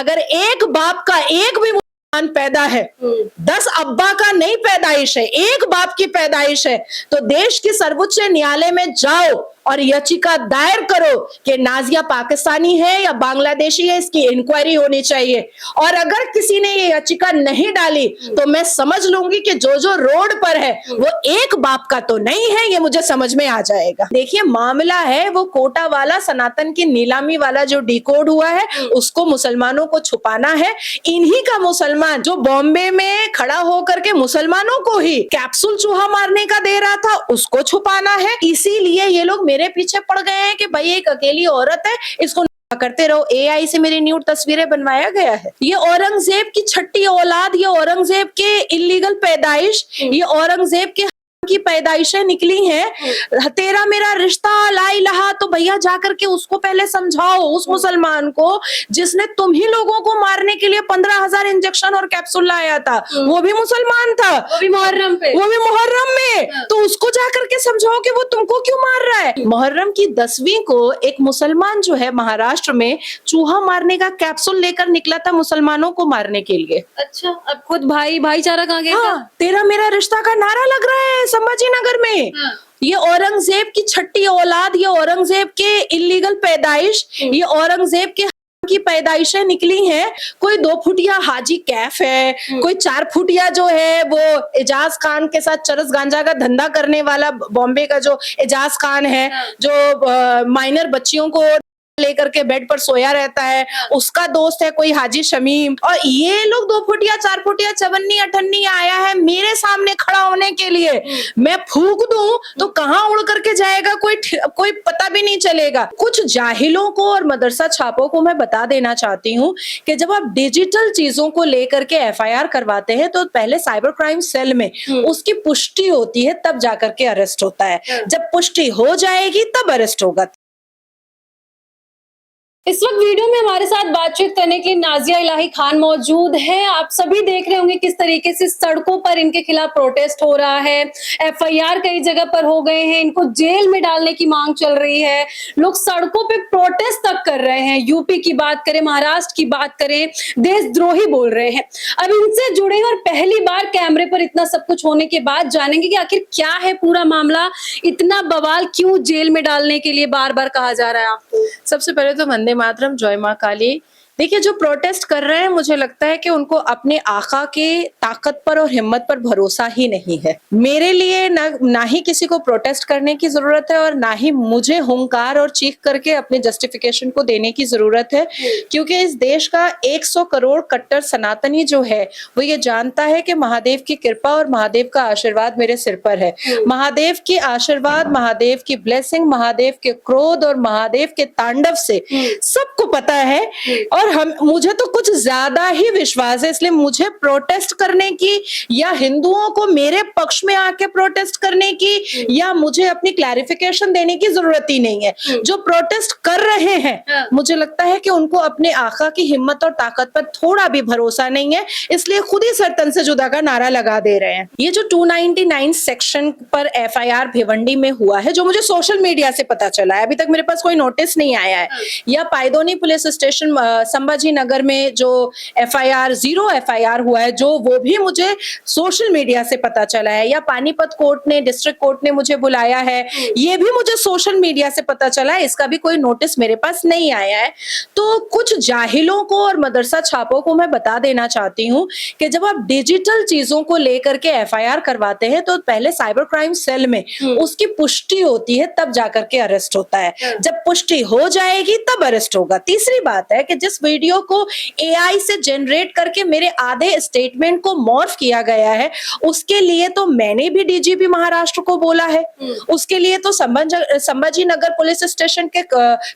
अगर एक बाप का एक भी मुसलमान पैदा है, 10 अब्बा का नहीं पैदाइश है, एक बाप की पैदाइश है, तो देश की सर्वोच्च न्यायालय में जाओ और याचिका दायर करो कि नाजिया पाकिस्तानी है या बांग्लादेशी है, इसकी इंक्वायरी होनी चाहिए। और अगर किसी ने ये याचिका नहीं डाली तो मैं समझ लूंगी कि जो जो रोड पर है वो एक बाप का तो नहीं है, ये मुझे समझ में आ जाएगा। देखिए, मामला है वो कोटा वाला, सनातन की नीलामी वाला जो डिकोड हुआ है, उसको मुसलमानों को छुपाना है। इन्हीं का मुसलमान जो बॉम्बे में खड़ा होकर के मुसलमानों को ही कैप्सूल चूहा मारने का दे रहा था, उसको छुपाना है। इसीलिए ये लोग मेरे पीछे पड़ गए हैं कि भाई एक अकेली औरत है, इसको करते रहो। एआई से मेरी न्यूड तस्वीरें बनवाया गया है। ये औरंगजेब की छठी औलाद, ये औरंगजेब के इलीगल पैदाइश, ये औरंगजेब के की पैदाइशें निकली हैं। तेरा मेरा रिश्ता ला इलाहा, तो भैया जाकर के उसको पहले समझाओ, उस मुसलमान को जिसने तुम ही लोगों को मारने के लिए 15,000 इंजेक्शन और कैप्सूल लाया था, वो भी मुसलमान था, वो भी मुहर्रम में। तो उसको जाकर के समझाओ कि वो तुमको क्यों मार रहा है। मुहर्रम की 10वीं को एक मुसलमान जो है महाराष्ट्र में चूहा मारने का कैप्सूल लेकर निकला था मुसलमानों को मारने के लिए। अच्छा, अब खुद भाईचारा कहाँ गया? हाँ, तेरा मेरा रिश्ता का नारा लग रहा है संभाजी नगर में। ये औरंगजेब की छठी औलाद, ये औरंगजेब के इलीगल पैदाइश, ये औरंगजेब के की पैदाइशें निकली हैं। कोई 2 फुटिया हाजी कैफ है, कोई 4 फुटिया जो है वो एजाज खान के साथ चरस गांजा का धंधा करने वाला बॉम्बे का जो एजाज खान है, जो माइनर बच्चियों को लेकर के बेड पर सोया रहता है, उसका दोस्त है कोई हाजी शमीम। और ये लोग 2 फुटिया 4 फुटिया चवन्नी अठन्नी आया है मेरे सामने खड़ा होने के लिए। मैं फूंक दूं तो कहां उड़ करके जाएगा कोई पता भी नहीं चलेगा। कुछ जाहिलों को और मदरसा छापों को मैं बता देना चाहती हूँ कि जब आप डिजिटल चीजों को लेकर के एफआईआर करवाते हैं तो पहले साइबर क्राइम सेल में उसकी पुष्टि होती है, तब जाकर के अरेस्ट होता है। जब पुष्टि हो जाएगी तब अरेस्ट होगा। इस वक्त वीडियो में हमारे साथ बातचीत करने के लिए नाजिया इलाही खान मौजूद हैं। आप सभी देख रहे होंगे किस तरीके से सड़कों पर इनके खिलाफ प्रोटेस्ट हो रहा है, एफआईआर कई जगह पर हो गए हैं, इनको जेल में डालने की मांग चल रही है, लोग सड़कों पे प्रोटेस्ट तक कर रहे हैं। यूपी की बात करें, महाराष्ट्र की बात करें, देशद्रोही बोल रहे हैं। अब इनसे जुड़े और पहली बार कैमरे पर इतना सब कुछ होने के बाद जानेंगे कि आखिर क्या है पूरा मामला, इतना बवाल क्यों जेल में डालने के लिए बार बार कहा जा रहा है आपको। सबसे पहले तो वंदे मातरम, जय मां काली। देखिए, जो प्रोटेस्ट कर रहे हैं मुझे लगता है कि उनको अपने आका के ताकत पर और हिम्मत पर भरोसा ही नहीं है। मेरे लिए ना ही किसी को प्रोटेस्ट करने की जरूरत है और ना ही मुझे हुंकार और चीख करके अपने जस्टिफिकेशन को देने की जरूरत है, क्योंकि इस देश का 100 करोड़ कट्टर सनातनी जो है वो ये जानता है कि महादेव की कृपा और महादेव का आशीर्वाद मेरे सिर पर है। महादेव के आशीर्वाद, महादेव की ब्लेसिंग, महादेव के क्रोध और महादेव के तांडव से सबको पता है। और मुझे तो कुछ ज्यादा ही विश्वास है, इसलिए मुझे प्रोटेस्ट करने की या हिंदुओं को मेरे पक्ष में आके प्रोटेस्ट करने की या मुझे अपनी क्लैरिफिकेशन देने की जरूरत ही नहीं है। जो प्रोटेस्ट कर रहे हैं मुझे लगता है कि उनको अपने आका की हिम्मत और ताकत पर थोड़ा भी भरोसा नहीं है, इसलिए खुद ही सरतन से जुदा का नारा लगा दे रहे हैं। ये जो 299 सेक्शन पर एफआईआर भिवंडी में हुआ है, जो मुझे सोशल मीडिया से पता चला है, अभी तक मेरे पास कोई नोटिस नहीं आया है, या पायदोनी पुलिस स्टेशन संभाजी नगर में जो एफआईआर 0 एफआईआर हुआ है, जो वो भी मुझे सोशल मीडिया से पता चला है, या पानीपत कोर्ट ने, डिस्ट्रिक्ट कोर्ट ने मुझे बुलाया है, ये भी मुझे सोशल मीडिया से पता चला है, इसका भी कोई नोटिस मेरे पास नहीं आया है। तो कुछ जाहिलों को और मदरसा छापों को मैं बता देना चाहती हूँ कि जब आप डिजिटल चीजों को लेकर के एफआईआर करवाते हैं तो पहले साइबर क्राइम सेल में उसकी पुष्टि होती है, तब जाकर के अरेस्ट होता है। जब पुष्टि हो जाएगी तब अरेस्ट होगा। तीसरी बात है कि जिस वीडियो को एआई से जनरेट करके मेरे आधे स्टेटमेंट को मॉर्फ किया गया है, उसके लिए तो मैंने भी डीजीपी महाराष्ट्र को बोला है, उसके लिए तो संभाजी नगर पुलिस स्टेशन के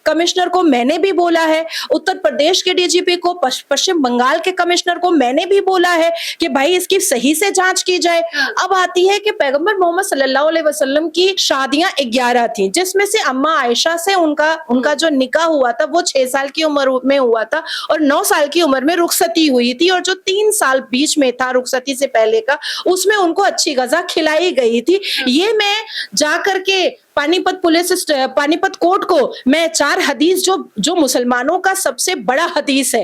कमिश्नर को मैंने भी बोला है, उत्तर प्रदेश के डीजीपी को, पश्चिम बंगाल के कमिश्नर को मैंने भी बोला है कि भाई इसकी सही से जांच की जाए। अब आती है कि पैगंबर मोहम्मद सल्लल्लाहु अलैहि वसल्लम की शादियां 11 थी, जिसमें से अम्मा आयशा से उनका जो निकाह हुआ था वो 6 साल की उम्र में हुआ था और 9 साल की उम्र में रुखसती हुई थी, और जो 3 साल बीच में था रुखसती से पहले का, उसमें उनको अच्छी गजा खिलाई गई थी। ये मैं जा करके पानीपत पानीपत कोर्ट को मैं 4 हदीस जो मुसलमानों का सबसे बड़ा हदीस है,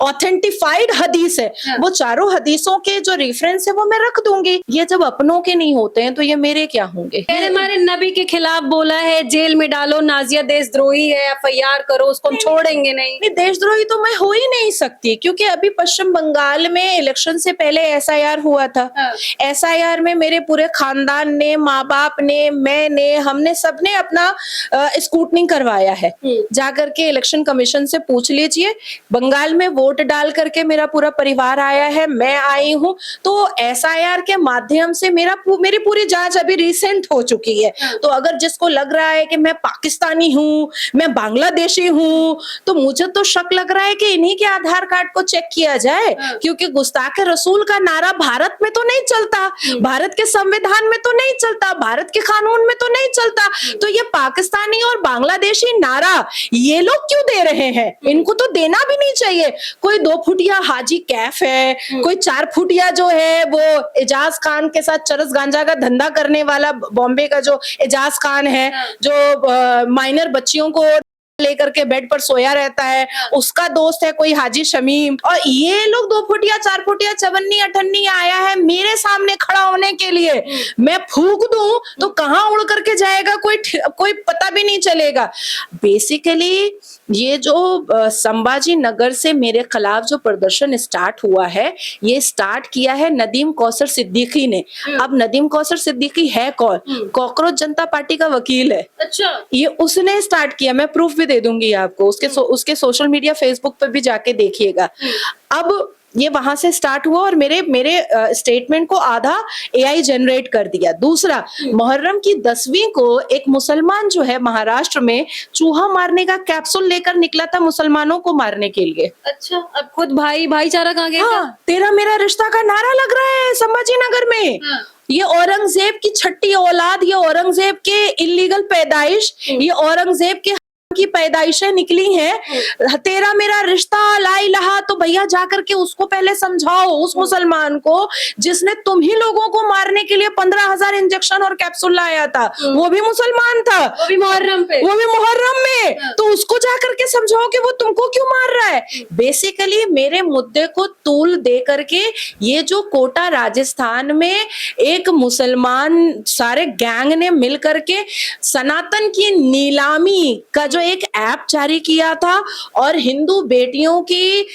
ऑथेंटिफाइड हदीस है, वो चारों हदीसों के जो रेफरेंस है वो मैं रख दूंगी। ये जब अपनों के नहीं होते हैं तो ये मेरे क्या होंगे। मैंने हमारे नबी के खिलाफ बोला है, जेल में डालो, नाजिया देशद्रोही है, एफआईआर करो, उसको हम छोड़ेंगे नहीं। देशद्रोही तो मैं हो ही नहीं सकती, क्योंकि अभी पश्चिम बंगाल में इलेक्शन से पहले एसआईआर हुआ था। एसआईआर में मेरे पूरे खानदान ने, माँ बाप ने, मैंने, हमने सबने अपना स्क्रूटनी करवाया है। जाकर के इलेक्शन कमीशन से पूछ लीजिए, बंगाल में वोट डाल करके मेरा पूरा परिवार आया है, मैं आई हूँ। तो एसआईआर के माध्यम से मेरी पूरी जांच अभी रिसेंट हो चुकी है। तो अगर जिसको लग रहा है कि मैं पाकिस्तानी हूँ, मैं बांग्लादेशी हूँ, तो मुझे तो शक लग रहा है कि इन्हीं के आधार कार्ड को चेक किया जाए, क्योंकि गुस्ताखे रसूल का नारा भारत में तो नहीं चलता, भारत के संविधान में तो नहीं चलता, भारत के कानून में तो नहीं चलता। तो ये पाकिस्तानी और बांग्लादेशी नारा ये लोग क्यों दे रहे हैं? इनको तो देना भी नहीं चाहिए। कोई 2 फुटिया हाजी कैफ है, कोई 4 फुटिया जो है वो एजाज खान के साथ चरस गांजा का धंधा करने वाला बॉम्बे का जो एजाज खान है, जो माइनर बच्चियों को लेकर के बेड पर सोया रहता है, उसका दोस्त है कोई हाजी शमीम। और ये लोग 2 फुटिया 4 फुटिया चवन्नी अठन्नी आया है मेरे सामने खड़ा होने के लिए। मैं फूंक दूं तो कहां उड़ करके जाएगा कोई पता भी नहीं चलेगा। बेसिकली ये जो संभाजी नगर से मेरे खिलाफ जो प्रदर्शन स्टार्ट हुआ है, ये स्टार्ट किया है नदीम कौसर सिद्दीकी ने। अब नदीम कौसर सिद्दीकी है कौन? कॉकरोच जनता पार्टी का वकील है। अच्छा, ये उसने स्टार्ट किया। मैं प्रूफ भी दे दूंगी आपको, उसके सोशल मीडिया फेसबुक पे भी जाके देखिएगा। अब ये वहां से स्टार्ट हुआ और मेरे स्टेटमेंट को आधा एआई जनरेट कर दिया। दूसरा, मुहर्रम की 10वीं को एक मुसलमान जो है महाराष्ट्र में चूहा मारने का कैप्सूल लेकर निकला था मुसलमानों को मारने के लिए। अच्छा, अब खुद भाईचारा कहाँ गया? हाँ, तेरा मेरा रिश्ता का नारा लग रहा है संभाजी नगर में। ये औरंगजेब की छठी औलाद, ये औरंगजेब के इलीगल पैदाइश, ये औरंगजेब के की पैदाइशें निकली हैं। तेरा मेरा रिश्ता ला इलाहा, तो भैया जाकर के उसको पहले समझाओ, उस मुसलमान को जिसने तुम ही लोगों को मारने के लिए 15,000 इंजेक्शन और कैप्सूल लाया था। वो भी मुसलमान था, वो भी मुहर्रम में। तो उसको जाकर के समझाओ कि वो तुमको क्यों मार रहा है। बेसिकली मेरे मुद्दे को तूल दे करके ये जो कोटा राजस्थान में एक मुसलमान सारे गैंग ने मिल करके सनातन की नीलामी का जो एक ऐप जारी किया था और हिंदू बेटियों की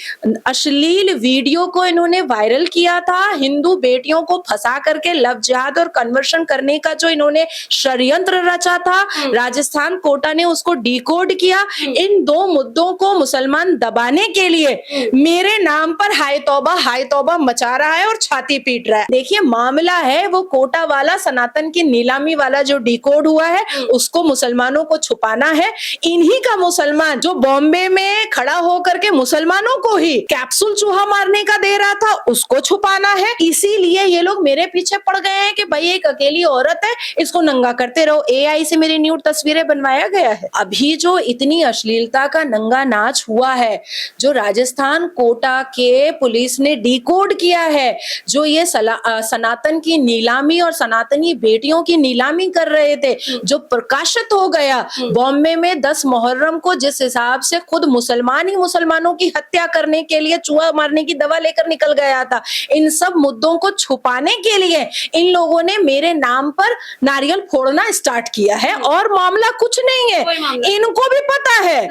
अश्लील वीडियो को इन्होंने वायरल किया था, हिंदू बेटियों को फंसा करके लव जिहाद और कन्वर्शन करने का जो इन्होंने षड्यंत्र रचा था, राजस्थान कोटा ने उसको डिकोड किया। इन 2 मुद्दों को मुसलमान दबाने के लिए मेरे नाम पर हाय तौबा मचा रहा है और छाती पीट रहा है। देखिए, मामला है वो कोटा वाला, सनातन की नीलामी वाला जो डिकोड हुआ है, उसको मुसलमानों को छुपाना है। इन्हीं का मुसलमान जो बॉम्बे में खड़ा होकर के मुसलमानों को ही कैप्सूल चूहा मारने का दे रहा था, उसको छुपाना है। इसीलिए ये लोग मेरे पीछे पड़ गए हैं कि भाई एक अकेली औरत है, इसको नंगा करते रहो। एआई से मेरी न्यूड तस्वीरें बनवाया गया है। अभी जो इतनी अश्लीलता का नंगा नाच हुआ है, जो राजस्थान कोटा के पुलिस ने डिकोड किया है, जो ये सनातन की नीलामी और सनातनी बेटियों की नीलामी कर रहे थे, जो प्रकाशित हो गया। बॉम्बे में 10 मुहर्रम को जिस हिसाब से खुद मुसलमान ही मुसलमानों की हत्या करने के लिए चूहा मारने की दवा लेकर निकल गया था, इन सब मुद्दों को छुपाने के लिए इन लोगों ने मेरे नाम पर नारियल फोड़ना स्टार्ट किया है। और मामला कुछ नहीं है, इनको भी पता है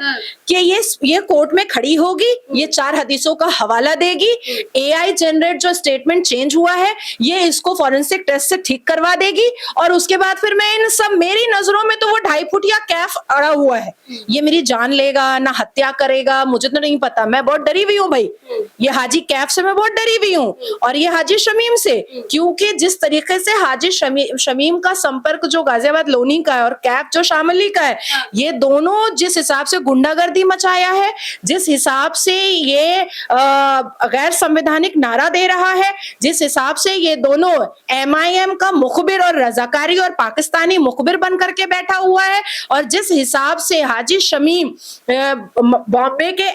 कि ये कोर्ट में खड़ी होगी, ये 4 हदीसों का हवाला देगी, एआई जनरेट जो स्टेटमेंट चेंज हुआ है ये इसको फॉरेंसिक टेस्ट से ठीक करवा देगी, और उसके बाद फिर मैं इन सब, मेरी नजरों में तो वो 2.5 फुटिया कैफ अड़ा हुआ है, ये मेरी जान लेगा ना हत्या करेगा, मुझे तो नहीं पता। मैं बहुत डरी हुई हूँ भाई, ये हाजी कैफ से मैं बहुत डरी हुई हूँ, और ये हाजी शमीम से, क्योंकि जिस तरीके से हाजी शमीम का संपर्क जो गाजियाबाद लोनी का है और कैफ जो शामली का है, ये दोनों जिस हिसाब से गुंडागर्दी मचाया है, जिस हिसाब से ये गैर संवैधानिक नारा दे रहा है, जिस हिसाब से ये दोनों MIM का मुखबिर और रजाकारी और पाकिस्तानी मुखबिर बन करके बैठा हुआ है, और जिस हिसाब से हाजी शमीम बॉम्बे के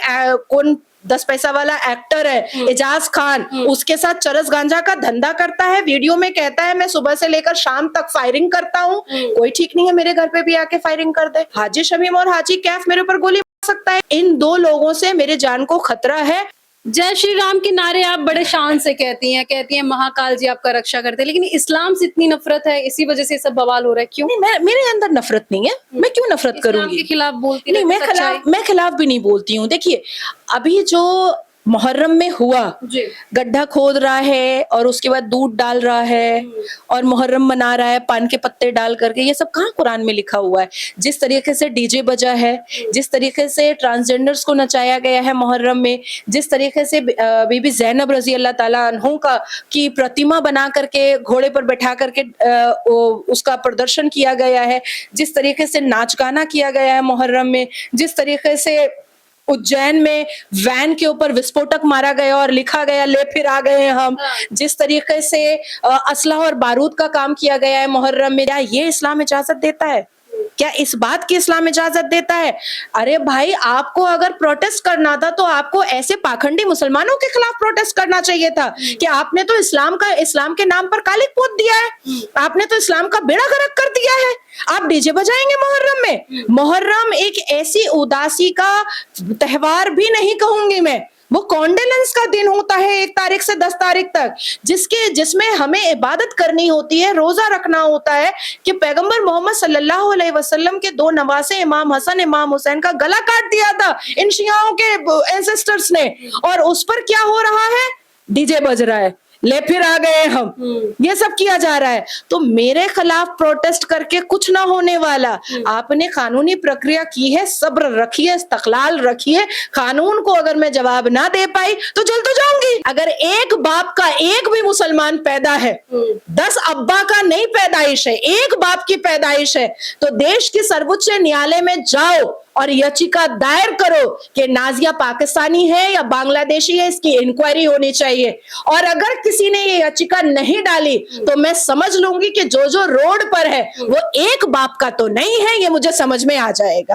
10 पैसा वाला एक्टर है एजाज खान, उसके साथ चरस गांजा का धंधा करता है, वीडियो में कहता है मैं सुबह से लेकर शाम तक फायरिंग करता हूँ, कोई ठीक नहीं है मेरे घर पे भी आके फायरिंग कर दे। हाजी शमीम और हाजी कैफ मेरे ऊपर गोली मार सकता है। इन दो लोगों से मेरे जान को खतरा है। जय श्री राम के नारे आप बड़े शान से कहती हैं महाकाल जी आपका रक्षा करते हैं, लेकिन इस्लाम से इतनी नफरत है, इसी वजह से सब बवाल हो रहा है, क्यों? नहीं, मेरे अंदर नफरत नहीं है, मैं क्यों नफरत इस्लाम करूंगी? के खिलाफ बोलती नहीं, रहती, मैं खिलाफ भी नहीं बोलती हूँ। देखिए अभी जो मुहर्रम में हुआ, जी। गड्ढा खोद रहा है और उसके बाद दूध डाल रहा है और मुहर्रम मना रहा है पान के पत्ते डाल करके, ये सब कहाँ कुरान में लिखा हुआ है? जिस तरीके से डीजे बजा है, जिस तरीके से ट्रांसजेंडर्स को नचाया गया है मुहर्रम में, जिस तरीके से बीबी ज़ैनब रजी अल्लाह ताला अन्हों का की प्रतिमा बना करके घोड़े पर बैठा करके उसका प्रदर्शन किया गया है, जिस तरीके से नाच गाना किया गया है मुहर्रम में, जिस तरीके से उज्जैन में वैन के ऊपर विस्फोटक मारा गया और लिखा गया ले फिर आ गए हम, जिस तरीके से असला और बारूद का काम किया गया है मुहर्रम में, क्या ये इस्लाम इजाजत देता है? क्या इस बात की इस्लाम इजाजत देता है? अरे भाई, आपको अगर प्रोटेस्ट करना था तो आपको ऐसे पाखंडी मुसलमानों के खिलाफ प्रोटेस्ट करना चाहिए था कि आपने तो इस्लाम के नाम पर कालिक पोत दिया है, आपने तो इस्लाम का बेड़ा गर्क कर दिया है। आप डीजे बजाएंगे मुहर्रम में? मुहर्रम एक ऐसी उदासी का त्योहार भी नहीं कहूंगी मैं, वो कॉन्डोलेंस का दिन होता है 1 तारीख से 10 तारीख तक, जिसमें हमें इबादत करनी होती है, रोजा रखना होता है कि पैगंबर मोहम्मद सल्लल्लाहु अलैहि वसल्लम के 2 नवासे इमाम हसन इमाम हुसैन का गला काट दिया था इन शियाओं के एंसेस्टर्स ने, और उस पर क्या हो रहा है? डीजे बज रहा है, ले फिर आ गए हम, ये सब किया जा रहा है। तो मेरे खिलाफ प्रोटेस्ट करके कुछ ना होने वाला। आपने कानूनी प्रक्रिया की है, सब्र रखिए, इस्तक़लाल रखिए। कानून को अगर मैं जवाब ना दे पाई तो जल तो जाऊंगी। अगर एक बाप का एक भी मुसलमान पैदा है, 10 अब्बा का नहीं पैदाइश है, एक बाप की पैदाइश है, तो देश की सर्वोच्च न्यायालय में जाओ और याचिका दायर करो कि नाजिया पाकिस्तानी है या बांग्लादेशी है, इसकी इंक्वायरी होनी चाहिए। और अगर किसी ने ये याचिका नहीं डाली तो मैं समझ लूंगी कि जो रोड पर है वो एक बाप का तो नहीं है, ये मुझे समझ में आ जाएगा।